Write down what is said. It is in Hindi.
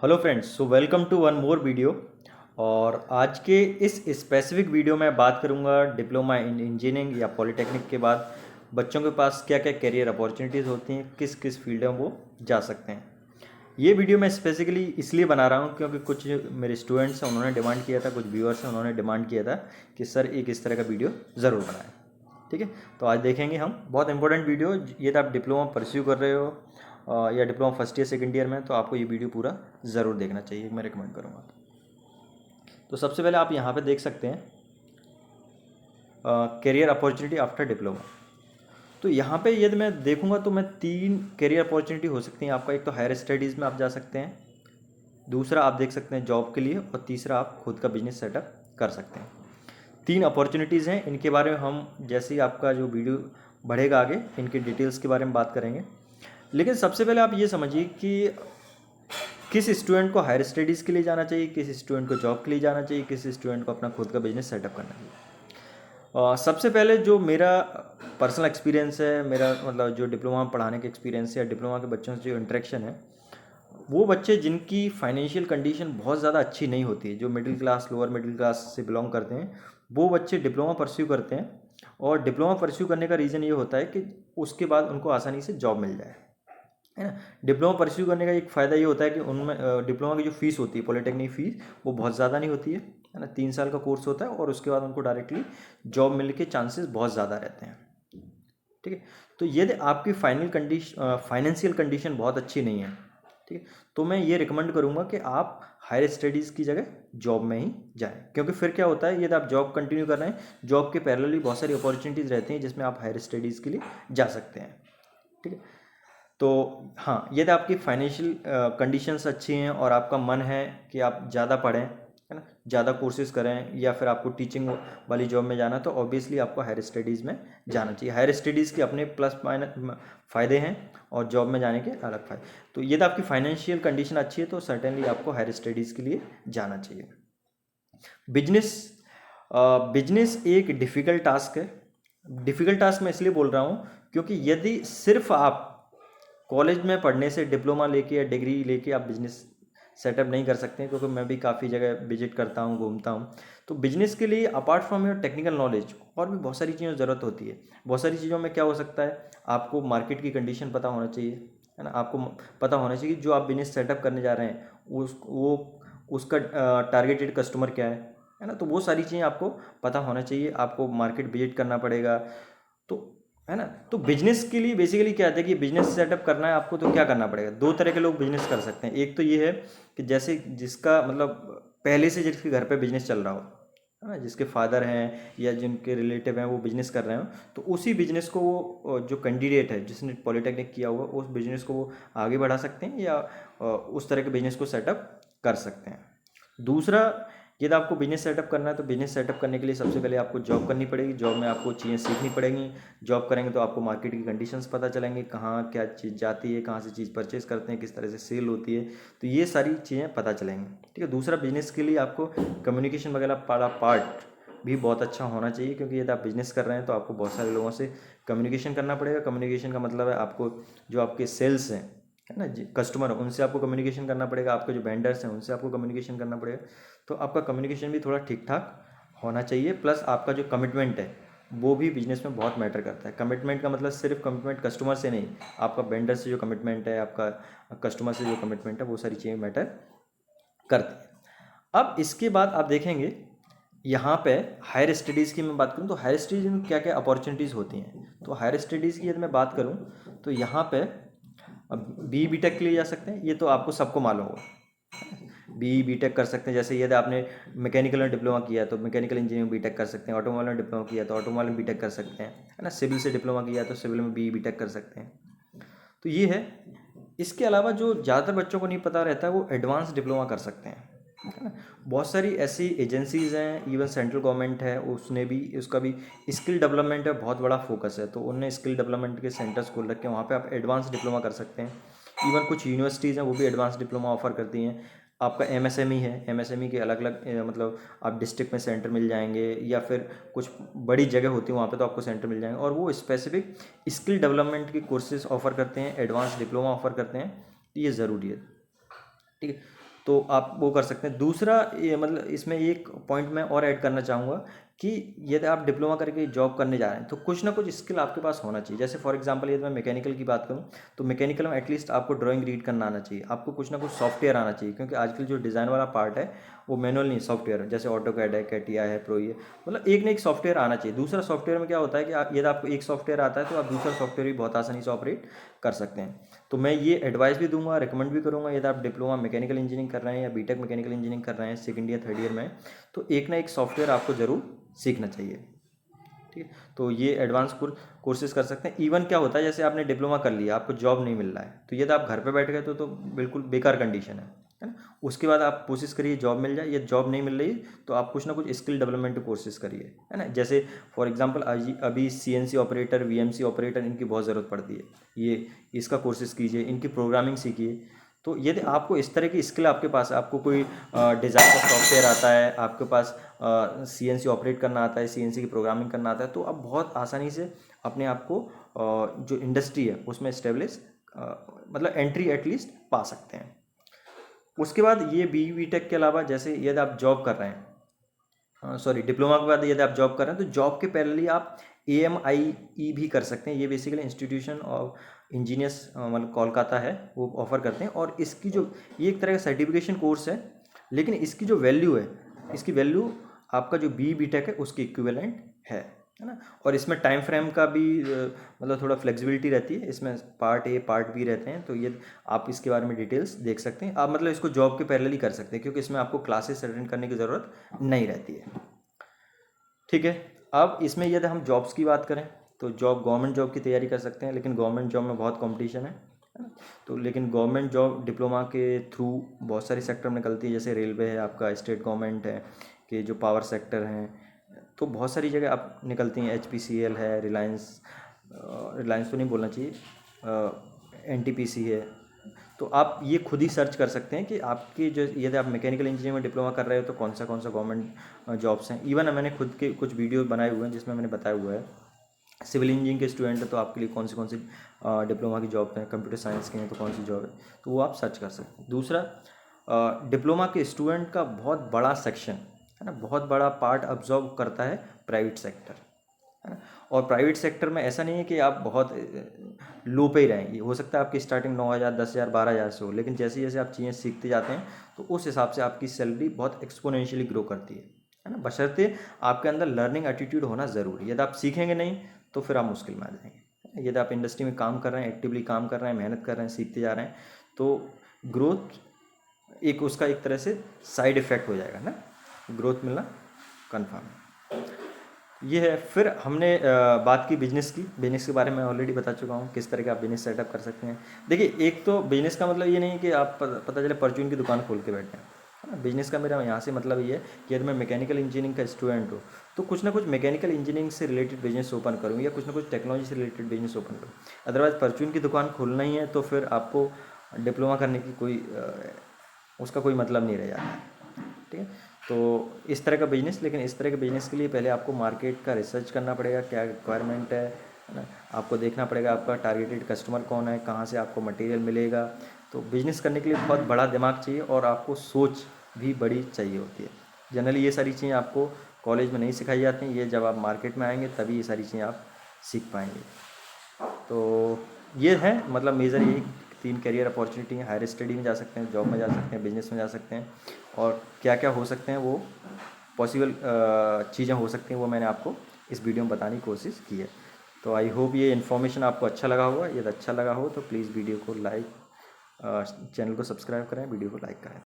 Hello friends, so welcome to one more video. और आज के इस स्पेसिफिक वीडियो में बात करूंगा डिप्लोमा इन इंजीनियरिंग या पॉलिटेक्निक के बाद बच्चों के पास क्या क्या करियर अपॉर्चुनिटीज़ होती हैं, किस किस फील्ड में वो जा सकते हैं। ये वीडियो मैं स्पेसिफिकली इसलिए बना रहा हूँ क्योंकि कुछ मेरे स्टूडेंट्स हैं, उन्होंने डिमांड किया था, कुछ व्यूअर्स हैं, उन्होंने डिमांड किया था कि सर एक इस तरह का वीडियो ज़रूर बनाएं। ठीक है, तो आज देखेंगे हम बहुत इंपॉर्टेंट वीडियो। ये तो आप डिप्लोमा परस्यू कर रहे हो या diploma first year second year में, तो आपको ये वीडियो पूरा ज़रूर देखना चाहिए, मैं रिकमेंड करूँगा। तो सबसे पहले आप यहाँ पे देख सकते हैं करियर अपॉर्चुनिटी आफ्टर डिप्लोमा। तो यहाँ पे यदि मैं देखूँगा तो मैं 3 करियर अपॉर्चुनिटी हो सकती हैं आपका। एक तो हायर स्टडीज़ में आप जा सकते हैं, दूसरा आप देख सकते हैं जॉब के लिए, और तीसरा आप खुद का बिजनेस सेटअप कर सकते हैं। 3 अपॉर्चुनिटीज़ हैं, इनके बारे में हम जैसे ही आपका जो वीडियो बढ़ेगा आगे इनके डिटेल्स के बारे में बात करेंगे। लेकिन सबसे पहले आप ये समझिए कि किस स्टूडेंट को हायर स्टडीज़ के लिए जाना चाहिए, किस स्टूडेंट को जॉब के लिए जाना चाहिए, किस स्टूडेंट को अपना खुद का बिजनेस सेटअप करना चाहिए। सबसे पहले जो मेरा पर्सनल एक्सपीरियंस है, मेरा मतलब जो डिप्लोमा पढ़ाने के एक्सपीरियंस है या डिप्लोमा के बच्चों से जो इंटरेक्शन है, वो बच्चे जिनकी फाइनेंशियल कंडीशन बहुत ज़्यादा अच्छी नहीं होती है, जो middle class lower middle class से बिलोंग करते हैं, वो बच्चे डिप्लोमा परस्यू करते हैं। और डिप्लोमा परस्यू करने का रीज़न ये होता है कि उसके बाद उनको आसानी से जॉब मिल जाए, है ना। डिप्लोमा परस्यू करने का एक फ़ायदा ये होता है कि उनमें डिप्लोमा की जो फीस होती है, पॉलिटेक्निक फ़ीस, वो बहुत ज़्यादा नहीं होती है ना। 3 साल का कोर्स होता है और उसके बाद उनको डायरेक्टली जॉब मिलने के चांसेस बहुत ज़्यादा रहते हैं। ठीक है, तो यदि आपकी फाइनेंशियल कंडीशन बहुत अच्छी नहीं है, ठीक है, तो मैं ये रिकमेंड करूँगा कि आप हायर स्टडीज़ की जगह जॉब में ही जाएं। क्योंकि फिर क्या होता है, यदि आप जॉब कंटिन्यू कर रहे हैं, जॉब के पैरेलली बहुत सारी अपॉर्चुनिटीज़ रहती हैं जिसमें आप हायर स्टडीज़ के लिए जा सकते हैं। ठीक है, तो हाँ, यदि आपकी फाइनेंशियल कंडीशंस अच्छी हैं और आपका मन है कि आप ज़्यादा पढ़ें, है ना, ज़्यादा कोर्सेज करें, या फिर आपको टीचिंग वाली जॉब में जाना, तो ऑब्वियसली आपको हायर स्टडीज़ में जाना चाहिए। हायर स्टडीज़ के अपने प्लस माइनस फ़ायदे हैं और जॉब में जाने के अलग फ़ायदे। तो यदि आपकी फाइनेंशियल कंडीशन अच्छी है तो सर्टेनली आपको हायर स्टडीज़ के लिए जाना चाहिए। बिजनेस बिजनेस एक डिफ़िकल्ट टास्क है। डिफ़िकल्ट टास्क मैं इसलिए बोल रहा हूँ क्योंकि यदि सिर्फ आप कॉलेज में पढ़ने से, डिप्लोमा लेके या डिग्री लेके आप बिजनेस सेटअप नहीं कर सकते हैं, क्योंकि मैं भी काफ़ी जगह विजिट करता हूँ, घूमता हूँ। तो बिजनेस के लिए apart from your technical knowledge और भी बहुत सारी चीज़ों की ज़रूरत होती है। बहुत सारी चीज़ों में क्या हो सकता है, आपको मार्केट की कंडीशन पता होना चाहिए, है ना। आपको पता होना चाहिए कि जो आप बिजनेस सेटअप करने जा रहे हैं उसका टारगेटेड कस्टमर क्या है ना। तो वो सारी चीज़ें आपको पता होना चाहिए। आपको मार्केट विजिट करना पड़ेगा, तो है ना। तो बिजनेस के लिए बेसिकली क्या है कि बिजनेस सेटअप करना है आपको, तो क्या करना पड़ेगा। 2 तरह के लोग बिजनेस कर सकते हैं। एक तो ये है कि जैसे जिसका मतलब पहले से जिसके घर पे बिजनेस चल रहा हो, है ना, जिसके फादर हैं या जिनके रिलेटिव हैं वो बिजनेस कर रहे हो, तो उसी बिजनेस को वो जो कैंडिडेट है जिसने पॉलिटेक्निक किया हुआ, उस बिजनेस को वो आगे बढ़ा सकते हैं या उस तरह के बिजनेस को सेटअप कर सकते हैं। दूसरा, यदि आपको बिजनेस सेटअप करना है तो बिजनेस सेटअप करने के लिए सबसे पहले आपको जॉब करनी पड़ेगी। जॉब में आपको चीज़ें सीखनी पड़ेंगी। जॉब करेंगे तो आपको मार्केट की कंडीशंस पता चलेंगी, कहाँ क्या चीज़ जाती है, कहाँ से चीज़ परचेज करते हैं, किस तरह से सेल होती है, तो ये सारी चीज़ें पता चलेंगी। ठीक है, दूसरा, बिजनेस के लिए आपको कम्युनिकेशन वगैरह वाला पार्ट भी बहुत अच्छा होना चाहिए, क्योंकि यदि आप बिजनेस कर रहे हैं तो आपको बहुत सारे लोगों से कम्युनिकेशन करना पड़ेगा। कम्युनिकेशन का मतलब है आपको जो आपके सेल्स हैं, है ना, कस्टमर, उनसे आपको कम्युनिकेशन करना पड़ेगा। आपके जो वेंडर्स हैं उनसे आपको कम्युनिकेशन करना पड़ेगा। तो आपका कम्युनिकेशन भी थोड़ा ठीक ठाक होना चाहिए। प्लस आपका जो कमिटमेंट है वो भी बिजनेस में बहुत मैटर करता है। कमिटमेंट का मतलब सिर्फ कमिटमेंट कस्टमर से नहीं, आपका वेंडर से जो कमिटमेंट है, आपका कस्टमर से जो कमिटमेंट है, वो सारी चीज़ें मैटर करती हैं। अब इसके बाद आप देखेंगे यहाँ पे हायर स्टडीज़ की मैं बात करूँ तो हायर स्टडीज़ में क्या क्या अपॉर्चुनिटीज़ होती हैं। तो हायर स्टडीज़ की यदि मैं बात करूँ तो यहाँ पे बी बी टेक के लिए जा सकते हैं। ये तो आपको सबको मालूम होगा, बी टेक कर सकते हैं। जैसे यदि आपने मैकेनिकल में डिप्लोमा किया तो मैकेनिकल इंजीनियरिंग बी टेक कर सकते हैं। ऑटोमोबाइल में डिप्लोमा किया तो ऑटोमोबाइल में बी टेक कर सकते हैं, है ना। सिविल से डिप्लोमा किया तो सिविल में बी टेक कर सकते हैं। तो ये है। इसके अलावा जो ज़्यादातर बच्चों को नहीं पता रहता है वो एडवांस डिप्लोमा कर सकते हैं, है ना। बहुत सारी ऐसी एजेंसीज़ हैं, इवन सेंट्रल गवर्नमेंट है, उसने भी उसका भी स्किल डेवलपमेंट है बहुत बड़ा फोकस है, तो उनने स्किल डेवलपमेंट के सेंटर्स खोल रखे हैं। वहाँ पे आप एडवांस डिप्लोमा कर सकते हैं। इवन कुछ यूनिवर्सिटीज़ हैं वो भी एडवांस डिप्लोमा ऑफर करती हैं। आपका एमएसएमई है, एमएसएमई के अलग अलग मतलब आप डिस्ट्रिक्ट में सेंटर मिल जाएंगे, या फिर कुछ बड़ी जगह होती है वहाँ पे तो आपको सेंटर मिल जाएंगे, और वो स्पेसिफिक स्किल डेवलपमेंट के कोर्सेज ऑफर करते हैं, एडवांस डिप्लोमा ऑफर करते हैं। तो ये ज़रूरी है। ठीक है, तो आप वो कर सकते हैं। दूसरा ये मतलब इसमें एक पॉइंट मैं और ऐड करना चाहूँगा कि यदि आप डिप्लोमा करके जॉब करने जा रहे हैं तो कुछ ना कुछ स्किल आपके पास होना चाहिए। जैसे फॉर एग्जांपल यदि मैं मैकेनिकल की बात करूं तो मैकेनिकल में एटलीस्ट आपको ड्राइंग रीड करना आना चाहिए, आपको कुछ ना कुछ सॉफ्टवेयर आना चाहिए, क्योंकि आजकल जो डिज़ाइन वाला पार्ट है वो मैनुअल नहीं, सॉफ्टवेयर है। जैसे ऑटोकैड है, कैटिया है, प्रो है, मतलब एक ना एक सॉफ्टवेयर आना चाहिए। दूसरा सॉफ्टवेयर में क्या होता है कि यदि आपको एक सॉफ्टवेयर आता है तो आप दूसरा सॉफ्टवेयर भी बहुत आसानी से ऑपरेट कर सकते हैं। तो मैं ये एडवाइस भी दूंगा, रिकमेंड भी करूंगा, यदि आप डिप्लोमा मैकेनिकल इंजीनियरिंग कर रहे हैं या बीटेक मैकेनिकल इंजीनियरिंग कर रहे हैं सेकंड ईयर थर्ड ईयर में, तो एक ना एक सॉफ्टवेयर आपको ज़रूर सीखना चाहिए। ठीक है, तो ये एडवांस कोर्सेज कर सकते हैं। इवन क्या होता है, जैसे आपने डिप्लोमा कर लिया, आपको जॉब नहीं मिल रहा है, तो यदि आप घर पे बैठ गए तो बिल्कुल बेकार कंडीशन है ना। उसके बाद आप कोशिश करिए जॉब मिल जाए, या जॉब नहीं मिल रही तो आप कुछ ना कुछ स्किल डेवलपमेंट की कोशिश करिए, है ना। जैसे फॉर एग्जांपल अभी सीएनसी ऑपरेटर, वीएमसी ऑपरेटर, इनकी बहुत ज़रूरत पड़ती है, ये इसका कोशिश कीजिए, इनकी प्रोग्रामिंग सीखिए। तो यदि आपको इस तरह की स्किल आपके पास है, आपको कोई डिज़ाइन का सॉफ्टवेयर आता है, आपके पास सीएनसी ऑपरेट करना आता है, सीएनसी की प्रोग्रामिंग करना आता है, तो आप बहुत आसानी से अपने आप को जो इंडस्ट्री है उसमें इस्टेब्लिश मतलब एंट्री एटलीस्ट पा सकते हैं। उसके बाद ये बी टेक के अलावा जैसे यदि आप जॉब कर रहे हैं, सॉरी डिप्लोमा के बाद यदि आप जॉब कर रहे हैं तो जॉब के पहले आप AMIE भी कर सकते हैं। ये बेसिकली इंस्टीट्यूशन ऑफ इंजीनियर्स मतलब कोलकाता है, वो ऑफर करते हैं। और इसकी जो ये एक तरह का सर्टिफिकेशन कोर्स है, लेकिन इसकी जो वैल्यू है, इसकी वैल्यू आपका जो बी टेक है उसकी इक्विवेलेंट है ना। और इसमें टाइम फ्रेम का भी मतलब थोड़ा फ्लेक्सिबिलिटी रहती है, इसमें पार्ट ए पार्ट बी रहते हैं। तो ये आप इसके बारे में डिटेल्स देख सकते हैं। आप मतलब इसको जॉब के पहले ही कर सकते हैं, क्योंकि इसमें आपको क्लासेस अटेंड करने की ज़रूरत नहीं रहती है। ठीक है, अब इसमें यदि हम जॉब्स की बात करें तो गवर्नमेंट जॉब की तैयारी कर सकते हैं, लेकिन गवर्नमेंट जॉब में बहुत कंपटीशन है ना। तो लेकिन गवर्नमेंट जॉब डिप्लोमा के थ्रू बहुत सारी सेक्टर में निकलती है, जैसे रेलवे है आपका, स्टेट गवर्नमेंट है कि जो पावर सेक्टर हैं, तो बहुत सारी जगह आप निकलती हैं। HPCL है, रिलायंस, रिलायंस तो नहीं बोलना चाहिए, NTPC है। तो आप ये खुद ही सर्च कर सकते हैं कि आपकी जो यदि आप मैकेनिकल इंजीनियरिंग में डिप्लोमा कर रहे हो तो कौन सा गवर्नमेंट जॉब्स हैं। इवन मैंने खुद के कुछ वीडियो बनाए हुए हैं जिसमें मैंने बताया हुआ है, सिविल इंजीनियरिंग के स्टूडेंट है तो आपके लिए कौन सी डिप्लोमा की जॉब है, कंप्यूटर साइंस के हैं तो कौन सी जॉब है, तो वो आप सर्च कर सकते हैं। दूसरा, डिप्लोमा के स्टूडेंट का बहुत बड़ा सेक्शन है ना, बहुत बड़ा पार्ट ऑब्जर्व करता है प्राइवेट सेक्टर, है ना। और प्राइवेट सेक्टर में ऐसा नहीं है कि आप बहुत लो पे ही रहेंगे, हो सकता है आपकी स्टार्टिंग 9,000, 10,000, 12,000 से हो, लेकिन जैसे जैसे आप चीज़ें सीखते जाते हैं तो उस हिसाब से आपकी सैलरी बहुत एक्सपोनेंशियली ग्रो करती है ना। बशर्ते आपके अंदर लर्निंग एटीट्यूड होना ज़रूरी है। यदि आप सीखेंगे नहीं तो फिर आप मुश्किल में आ जाएंगे। यदि आप इंडस्ट्री में काम कर रहे हैं, एक्टिवली काम कर रहे हैं, मेहनत कर रहे हैं, सीखते जा रहे हैं, तो ग्रोथ एक उसका एक तरह से साइड इफ़ेक्ट हो जाएगा ना, ग्रोथ मिलना कन्फर्म है। ये है। फिर हमने बात की बिजनेस की। बिजनेस के बारे में ऑलरेडी बता चुका हूँ किस तरह का आप बिजनेस सेटअप कर सकते हैं। देखिए, एक तो बिजनेस का मतलब ये नहीं कि आप पता चले परचून की दुकान खोल के बैठे हैं, है ना। बिजनेस का मेरा यहाँ से मतलब ये है कि यदि मैं मैकेनिकल इंजीनियरिंग का स्टूडेंट हूँ तो कुछ ना कुछ मैकेनिकल इंजीनियरिंग से रिलेटेड बिजनेस ओपन करूँ, या कुछ ना कुछ टेक्नोलॉजी से रिलेटेड बिजनेस ओपन करूँ। अदरवाइज परचून की दुकान खोलना ही है तो फिर आपको डिप्लोमा करने की उसका कोई मतलब नहीं रह जाता है। ठीक है, तो इस तरह का बिजनेस, लेकिन इस तरह के बिजनेस के लिए पहले आपको मार्केट का रिसर्च करना पड़ेगा, क्या रिक्वायरमेंट है ना। आपको देखना पड़ेगा आपका टारगेटेड कस्टमर कौन है, कहाँ से आपको मटेरियल मिलेगा। तो बिजनेस करने के लिए बहुत बड़ा दिमाग चाहिए और आपको सोच भी बड़ी चाहिए होती है। जनरली ये सारी चीज़ें आपको कॉलेज में नहीं सिखाई जाती हैं, ये जब आप मार्केट में आएंगे तभी ये सारी चीज़ें आप सीख पाएंगे। तो ये है मतलब मेजर यही 3 करियर अपॉर्चुनिटी हैं। हायर स्टडी में जा सकते हैं, जॉब में जा सकते हैं, बिजनेस में जा सकते हैं, और क्या क्या हो सकते हैं वो पॉसिबल चीज़ें हो सकती हैं वो मैंने आपको इस वीडियो में बताने की कोशिश की है। तो आई होप ये इन्फॉर्मेशन आपको अच्छा लगा होगा। यदि अच्छा लगा हो तो प्लीज़ वीडियो को लाइक, चैनल को सब्सक्राइब करें, वीडियो को लाइक करें।